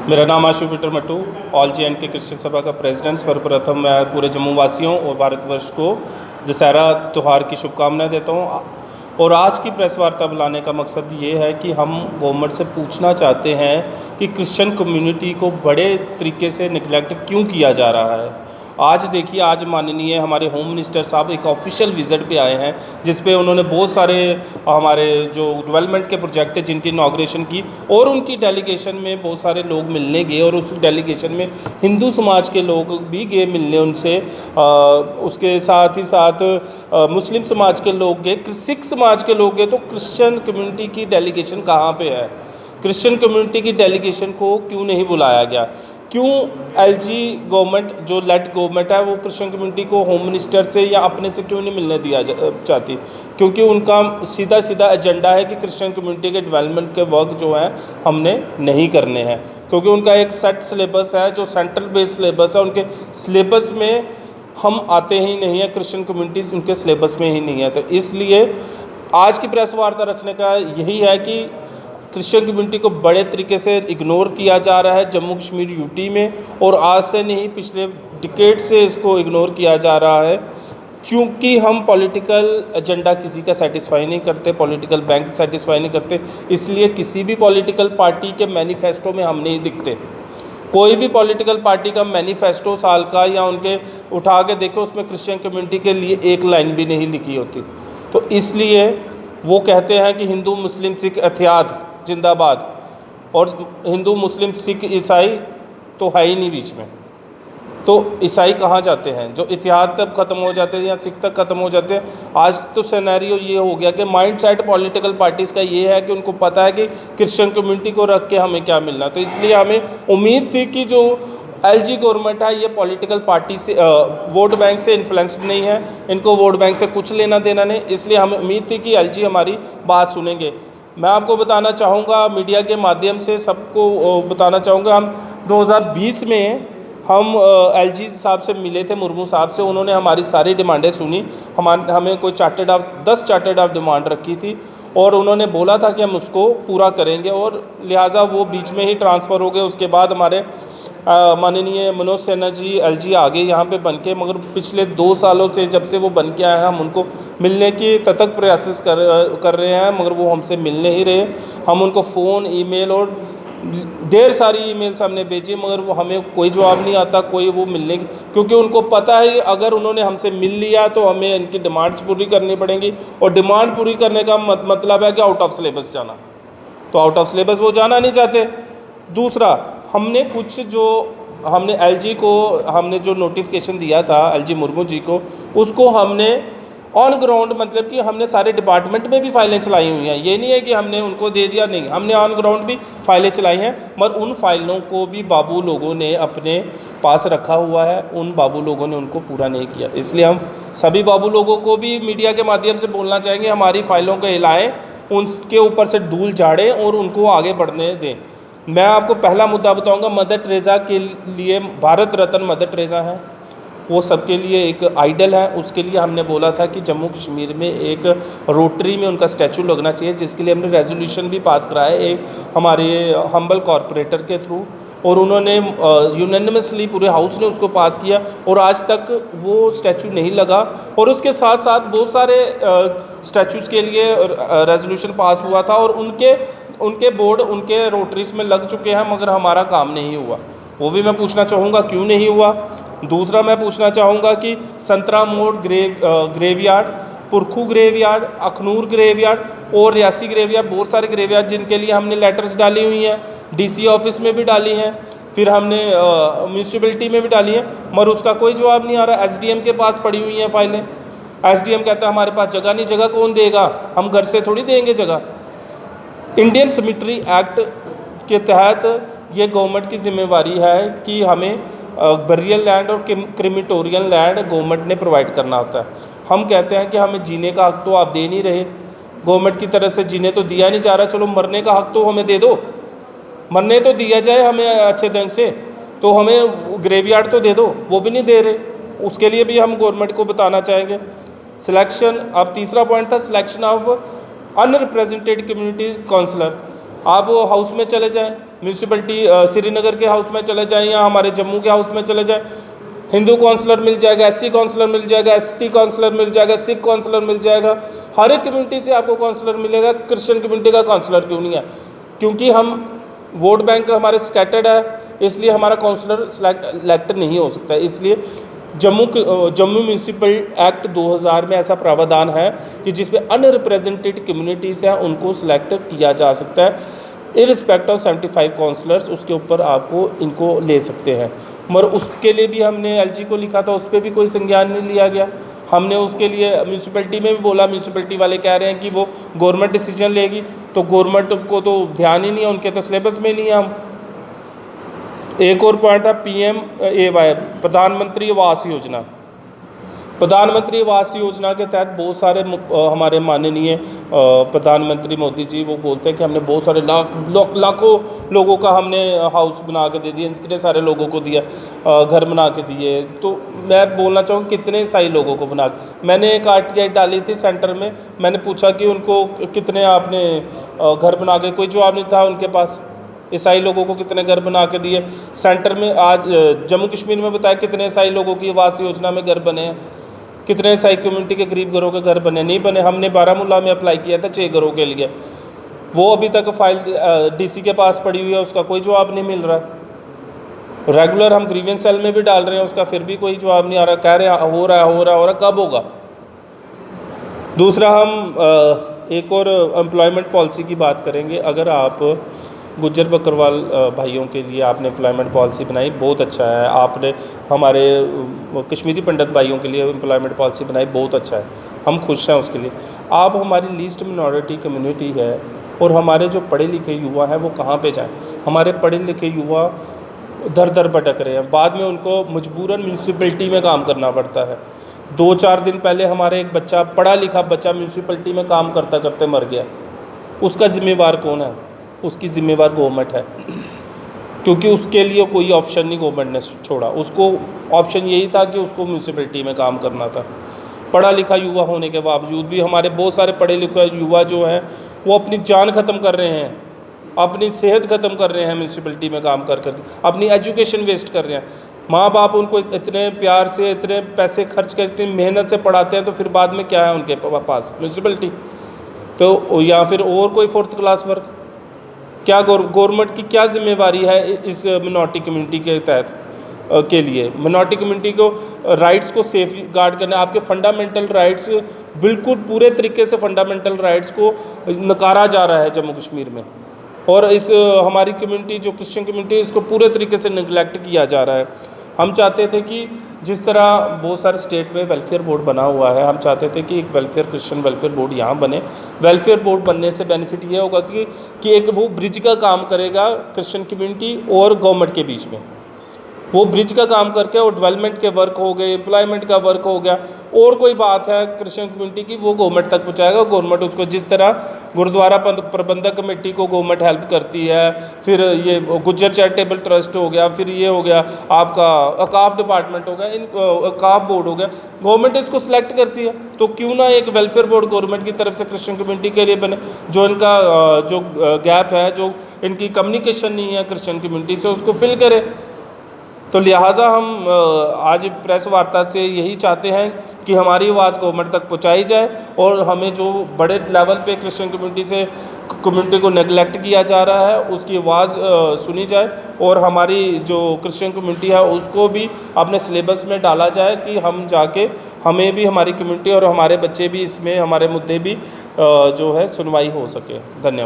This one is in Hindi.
मेरा नाम Ashu Peter Mattoo, all J&K Christian Sabha का प्रेसिडेंट। सर्वप्रथम मैं पूरे जम्मू वासियों और भारतवर्ष को दशहरा त्यौहार की शुभकामनाएं देता हूं। और आज की प्रेस वार्ता बुलाने का मकसद ये है कि हम गवर्नमेंट से पूछना चाहते हैं कि क्रिश्चियन कम्युनिटी को बड़े तरीके से निगलेक्ट क्यों किया जा रहा है। आज देखिए, आज माननीय हमारे होम मिनिस्टर साहब एक ऑफिशियल विज़िट पे आए हैं, जिस पे उन्होंने बहुत सारे हमारे जो डेवलपमेंट के प्रोजेक्ट है जिनकी इनॉग्रेशन की, और उनकी डेलीगेशन में बहुत सारे लोग मिलने गए और उस डेलीगेशन में हिंदू समाज के लोग भी गए मिलने उनसे। उसके साथ ही साथ मुस्लिम समाज के लोग गए, सिख समाज के लोग गए। तो क्रिश्चियन कम्युनिटी की डेलीगेशन कहाँ पे है? क्रिश्चियन कम्युनिटी की डेलीगेशन को क्यों नहीं बुलाया गया? क्यों LG गवर्नमेंट जो लेट गवर्नमेंट है वो क्रिश्चियन कम्युनिटी को होम मिनिस्टर से या अपने से क्यों नहीं मिलने दिया चाहती? क्योंकि उनका सीधा सीधा एजेंडा है कि क्रिश्चियन कम्युनिटी के डेवलपमेंट के वर्क जो हैं हमने नहीं करने हैं। क्योंकि उनका एक सेट सिलेबस है जो सेंट्रल बेस्ड सिलेबस है, उनके सिलेबस में हम आते ही नहीं है, क्रिश्चियन कम्युनिटीज़ उनके सिलेबस में ही नहीं है। तो इसलिए आज की प्रेस वार्ता रखने का यही है कि क्रिश्चियन कम्युनिटी को बड़े तरीके से इग्नोर किया जा रहा है जम्मू कश्मीर यूटी में, और आज से नहीं पिछले डिकेड से इसको इग्नोर किया जा रहा है। क्योंकि हम पॉलिटिकल एजेंडा किसी का सेटिस्फाई नहीं करते, पॉलिटिकल बैंक सेटिस्फाई नहीं करते, इसलिए किसी भी पॉलिटिकल पार्टी के मैनिफेस्टो में हम नहीं दिखते। कोई भी पॉलिटिकल पार्टी का मैनिफेस्टो साल का या उनके उठा के देखो, उसमें क्रिश्चियन कम्युनिटी के लिए एक लाइन भी नहीं लिखी होती। तो इसलिए वो कहते हैं कि हिंदू मुस्लिम सिख एहतियात जिंदाबाद, और हिंदू मुस्लिम सिख ईसाई तो है ही नहीं बीच में। तो ईसाई कहाँ जाते हैं? जो इतिहाद तक ख़त्म हो जाते हैं या सिख तक ख़त्म हो जाते हैं। आज तो सिनेरियो ये हो गया कि माइंड सेट पॉलिटिकल पार्टीज़ का ये है कि उनको पता है कि क्रिश्चियन कम्युनिटी को रख के हमें क्या मिलना। तो इसलिए हमें उम्मीद थी कि जो LG गवर्नमेंट है ये पॉलिटिकल पार्टी से वोट बैंक से इन्फ्लुएंस्ड नहीं है, इनको वोट बैंक से कुछ लेना देना नहीं। इसलिए हमें उम्मीद थी कि LG हमारी बात सुनेंगे। मैं आपको बताना चाहूँगा, मीडिया के माध्यम से सबको बताना चाहूँगा, हम 2020 में हम LG साहब से मिले थे, मुर्मू साहब से। उन्होंने हमारी सारी डिमांडें सुनी। हमें कोई 10 चार्टर्ड ऑफ डिमांड रखी थी और उन्होंने बोला था कि हम उसको पूरा करेंगे, और लिहाजा वो बीच में ही ट्रांसफ़र हो गए। उसके बाद हमारे माननीय मनोज सिन्हा जी LG आ गए यहाँ पे बन के, मगर पिछले 2 सालों से जब से वो बन के आए हैं हम उनको मिलने की तथक प्रयास कर रहे हैं, मगर वो हमसे मिल नहीं रहे। हम उनको फ़ोन, ईमेल और ढेर सारी ईमेल्स हमने भेजी, मगर वो हमें कोई जवाब नहीं आता, कोई वो मिलने की, क्योंकि उनको पता है अगर उन्होंने हमसे मिल लिया तो हमें इनकी डिमांड्स पूरी करनी पड़ेंगी, और डिमांड पूरी करने का मतलब है कि आउट ऑफ सिलेबस जाना। तो आउट ऑफ सिलेबस वो जाना नहीं चाहते। दूसरा, हमने कुछ जो हमने LG को हमने जो नोटिफिकेशन दिया था LG मुर्मू जी को, उसको हमने ऑन ग्राउंड, मतलब कि हमने सारे डिपार्टमेंट में भी फाइलें चलाई हुई हैं। ये नहीं है कि हमने उनको दे दिया, नहीं, हमने ऑन ग्राउंड भी फाइलें चलाई हैं, मगर उन फाइलों को भी बाबू लोगों ने अपने पास रखा हुआ है, उन बाबू लोगों ने उनको पूरा नहीं किया। इसलिए हम सभी बाबू लोगों को भी मीडिया के माध्यम से बोलना चाहेंगे, हमारी फाइलों को हिलाएँ, उनके ऊपर से धूल झाड़ें और उनको आगे बढ़ने दें। मैं आपको पहला मुद्दा बताऊंगा, मदर टेरेसा के लिए, भारत रत्न मदर टेरेसा हैं, वो सबके लिए एक आइडल है। उसके लिए हमने बोला था कि जम्मू कश्मीर में एक रोटरी में उनका स्टैचू लगना चाहिए, जिसके लिए हमने रेजोल्यूशन भी पास कराया एक हमारे हम्बल कॉरपोरेटर के थ्रू, और उन्होंने यूनानिमसली पूरे हाउस ने उसको पास किया, और आज तक वो स्टैचू नहीं लगा। और उसके साथ साथ बहुत सारे स्टैचूज़ के लिए रेजोल्यूशन पास हुआ था, और उनके बोर्ड उनके रोटरीज में लग चुके हैं, मगर हमारा काम नहीं हुआ। वो भी मैं पूछना चाहूँगा क्यों नहीं हुआ। दूसरा, मैं पूछना चाहूँगा कि संतरा मोड़ ग्रेवयार्ड, पुरखू ग्रेवयार्ड, अखनूर ग्रेवयार्ड और रियासी ग्रेवयार्ड, बहुत सारे ग्रेवयार्ड जिनके लिए हमने लेटर्स डाली हुई हैं, DC ऑफिस में भी डाली हैं, फिर हमने म्यूनसिपलिटी में भी डाली हैं, मगर उसका कोई जवाब नहीं आ रहा। SDM के पास पड़ी हुई हैं फाइलें। SDM कहता है हमारे पास जगह नहीं, जगह कौन देगा, हम घर से थोड़ी देंगे जगह। इंडियन सेमेट्री एक्ट के तहत ये गवर्नमेंट की जिम्मेवारी है कि हमें बरियल लैंड और क्रिमिटोरियल लैंड गवर्नमेंट ने प्रोवाइड करना होता है। हम कहते हैं कि हमें जीने का हक तो आप दे नहीं रहे, गवर्नमेंट की तरफ से जीने तो दिया नहीं जा रहा, चलो मरने का हक तो हमें दे दो, मरने तो दिया जाए हमें अच्छे ढंग से, तो हमें ग्रेवयार्ड तो दे दो, वो भी नहीं दे रहे। उसके लिए भी हम गवर्नमेंट को बताना चाहेंगे। सिलेक्शन, अब तीसरा पॉइंट था selection of unrepresented community counsellor. आप वो हाउस में चले जाएं, म्यूनसिपलिटी श्रीनगर के हाउस में चले जाएं या हमारे जम्मू के हाउस में चले जाएं, हिंदू काउंसलर मिल जाएगा, एससी काउंसलर मिल जाएगा, एसटी काउंसलर मिल जाएगा, सिख काउंसलर मिल जाएगा। हर एक कम्युनिटी से आपको काउंसलर मिलेगा। क्रिश्चियन कम्युनिटी का काउंसलर क्यों नहीं है? क्योंकि हम वोट बैंक हमारे स्कैटर्ड है, इसलिए हमारा काउंसलर इलेक्ट नहीं हो सकता। इसलिए जम्मू म्यूनसिपल एक्ट 2000 में ऐसा प्रावधान है कि जिसपे अनरिप्रेजेंटेड कम्युनिटीज़ हैं उनको सिलेक्ट किया जा सकता है। इरिस्पेक्ट ऑफ 75 काउंसलर्स उसके ऊपर आपको इनको ले सकते हैं। मगर उसके लिए भी हमने एलजी को लिखा था, उस पर भी कोई संज्ञान नहीं लिया गया। हमने उसके लिए म्यूनसिपलिटी में भी बोला, म्यूनसिपलिटी वाले कह रहे हैं कि वो गवर्नमेंट डिसीजन लेगी, तो गवर्नमेंट को तो ध्यान ही नहीं है, उनके तो सिलेबस में नहीं है। हम एक और पॉइंट है PMAY, प्रधानमंत्री आवास योजना। प्रधानमंत्री आवास योजना के तहत बहुत सारे हमारे माननीय प्रधानमंत्री मोदी जी वो बोलते हैं कि हमने बहुत सारे लाखों लोगों का हमने हाउस बना के दे दिए, इतने सारे लोगों को दिया, घर बना के दिए। तो मैं बोलना चाहूँ कितने ईसाई लोगों को बना, मैंने एक RTI डाली थी सेंटर में, मैंने पूछा कि उनको कितने आपने घर बना के, कोई जवाब नहीं था उनके पास। ईसाई लोगों को कितने घर बना के दिए सेंटर में? आज जम्मू कश्मीर में बताया कितने ईसाई लोगों की आवास योजना में घर बने हैं, कितने ईसाई कम्युनिटी के गरीब घरों के घर बने? नहीं बने। हमने बारामूला में अप्लाई किया था 6 घरों के लिए, वो अभी तक फाइल DC के पास पड़ी हुई है, उसका कोई जवाब नहीं मिल रहा। रेगुलर हम ग्रीवेंस सेल में भी डाल रहे हैं, उसका फिर भी कोई जवाब नहीं आ रहा। कह रहे हैं हो रहा है, कब होगा? दूसरा, हम एक और एम्प्लॉयमेंट पॉलिसी की बात करेंगे। अगर आप गुज्जर बकरवाल भाइयों के लिए आपने एम्प्लॉयमेंट पॉलिसी बनाई, बहुत अच्छा है। आपने हमारे कश्मीरी पंडित भाइयों के लिए एम्प्लॉयमेंट पॉलिसी बनाई, बहुत अच्छा है, हम खुश हैं उसके लिए। आप हमारी लीस्ट मिनॉरिटी कम्युनिटी है और हमारे जो पढ़े लिखे युवा हैं वो कहाँ पे जाएं? हमारे पढ़े लिखे युवा दर दर भटक रहे हैं, बाद में उनको मजबूरन म्यूनसिपलिटी में काम करना पड़ता है। 2-4 दिन पहले हमारे एक बच्चा, पढ़ा लिखा बच्चा, म्यूनसिपलिटी में काम करते करते मर गया। उसका जिम्मेवार कौन है? उसकी जिम्मेवार गवर्नमेंट है, क्योंकि उसके लिए कोई ऑप्शन नहीं गवर्नमेंट ने छोड़ा। उसको ऑप्शन यही था कि उसको म्यूनसिपलिटी में काम करना था। पढ़ा लिखा युवा होने के बावजूद भी हमारे बहुत सारे पढ़े लिखे युवा जो हैं वो अपनी जान ख़त्म कर रहे हैं, अपनी सेहत ख़त्म कर रहे हैं म्यूनसिपलिटी में काम कर कर, अपनी एजुकेशन वेस्ट कर रहे हैं। माँ बाप उनको इतने प्यार से, इतने पैसे खर्च कर, इतनी मेहनत से पढ़ाते हैं, तो फिर बाद में क्या है उनके पास? म्यूनसिपलिटी। तो या फिर और कोई 4th क्लास वर्क। क्या गवर्नमेंट की क्या जिम्मेवारी है इस मिनॉरिटी कम्युनिटी के तहत के लिए? मिनॉरिटी कम्युनिटी को राइट्स को सेफ गार्ड करना, आपके फंडामेंटल राइट्स बिल्कुल पूरे तरीके से फंडामेंटल राइट्स को नकारा जा रहा है जम्मू कश्मीर में। और इस हमारी कम्युनिटी जो क्रिश्चियन कम्युनिटी है इसको पूरे तरीके से निगलेक्ट किया जा रहा है। हम चाहते थे कि जिस तरह बहुत सारे स्टेट में वेलफेयर बोर्ड बना हुआ है, हम चाहते थे कि एक क्रिश्चियन वेलफेयर बोर्ड यहाँ बने। वेलफेयर बोर्ड बनने से बेनिफिट ये होगा कि एक वो ब्रिज का काम करेगा क्रिश्चियन कम्युनिटी और गवर्नमेंट के बीच में। वो ब्रिज का काम करके और डेवलपमेंट के वर्क हो गए, एम्प्लॉयमेंट का वर्क हो गया, और कोई बात है क्रिश्चियन कम्युनिटी की, वो गवर्नमेंट तक पहुंचाएगा। गवर्नमेंट उसको, जिस तरह गुरुद्वारा प्रबंधक कमेटी को गवर्नमेंट हेल्प करती है, फिर ये गुज्जर चैरिटेबल ट्रस्ट हो गया, फिर ये हो गया आपका अकाफ डिपार्टमेंट हो गया, इन अकाफ बोर्ड हो गया, गवर्नमेंट इसको सिलेक्ट करती है। तो क्यों ना एक वेलफेयर बोर्ड गवर्नमेंट की तरफ से क्रिश्चियन कम्युनिटी के लिए बने, जो इनका जो गैप है, जो इनकी कम्युनिकेशन नहीं है क्रिश्चियन कम्युनिटी से, उसको फिल करे। तो लिहाजा हम आज प्रेस वार्ता से यही चाहते हैं कि हमारी आवाज़ गवर्नमेंट तक पहुंचाई जाए और हमें जो बड़े लेवल पे क्रिश्चियन कम्युनिटी को नेगलेक्ट किया जा रहा है उसकी आवाज़ सुनी जाए, और हमारी जो क्रिश्चियन कम्युनिटी है उसको भी अपने सिलेबस में डाला जाए कि हम जाके, हमें भी, हमारी कम्युनिटी और हमारे बच्चे भी इसमें, हमारे मुद्दे भी जो है सुनवाई हो सके। धन्यवाद।